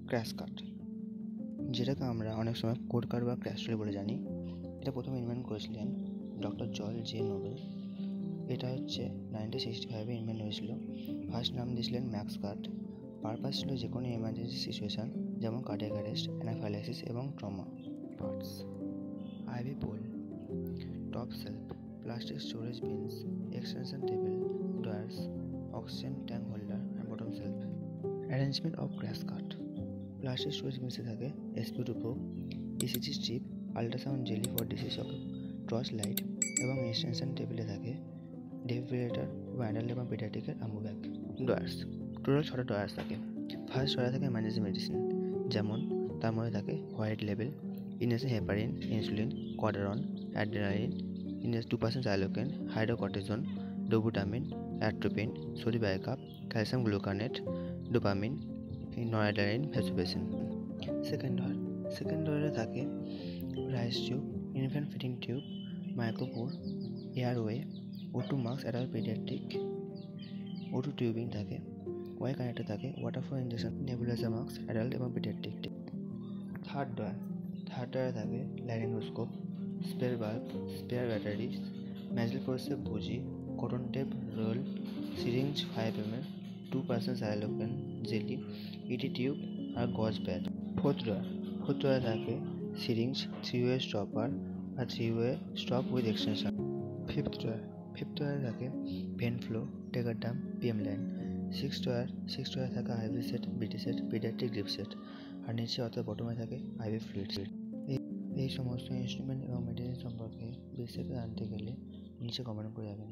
Crash কাট, যেটাকে আমরা অনেক সময় কোড কাট বা ক্র্যাশ টোল বলে জানি। এটা প্রথমে ইনভেন্ট করেছিলেন ডক্টর জর্জ জে নোবেল। এটা হচ্ছে 1965 ইনভেন্ট হয়েছিল। ফার্স্ট নাম দিয়েছিলেন ম্যাক্স কাট। পারপাস ছিল যে কোনো এমার্জেন্সি সিচুয়েশান, যেমন কার্ডিয়াক অ্যারেস্ট, অ্যানাফাইলাক্সিস এবং trauma. Parts: IV pole, top shelf, plastic storage bins, extension table, drawers, oxygen tank holder আর bottom shelf. Arrangement of crash cart: plastic storage বিনসে থাকে এসপি2 ECG strip, ultrasound jelly for DC shock, torch light এবং extension টেবিলে থাকে ডেফিব্রিলেটর, adult এবং পেডিয়াট্রিকের আমু bag. ডয়ার্স: total 6টা ডয়ার্স থাকে। ফার্স্ট ডয়ারে থাকে এমার্জেন্সি মেডিসিন, যেমন তার মধ্যে থাকে white label, injection heparin, insulin, কোয়াডারন, adrenaline, 2% xylocaine, hydrocortisone, dobutamine, atropine, sodium bicarb, calcium gluconate, dopamine, noradrenaline, vasopressin. Second ডয়ারে থাকে Ryle's tube, infant feeding tube, micropore, airway, O2 mask adult paediatric, O2 tubing থাকে। Y connector থাকে water flow injection, nebuliser mask adult এবং paediatric. Third ডয়ারে থাকে laryngoscope, spare bulb, spare battery, Magill forceps bougie, cotton tape roll, syringe 5 ml, 2% জাইলোকেন jelly, ET tube আর gauze pad. Fourth ডয়ারে থাকে syringe, 3-way stopper আর 3-way stop with extension. Fifth ডয়ারে থাকে when flow, taker Dam, PM line. Six ডয়ারে থাকে ivy set, বিটি set, paediatric drip set. আর নিচে অর্থাৎ বটমে থাকে আইভি ফ্লুইড সেট। এই সমস্ত ইনস্ট্রুমেন্ট এবং মেডিসিন সম্পর্কে বিস্তারিত জানতে গেলে নিচে কমেন্ট করে যাবেন।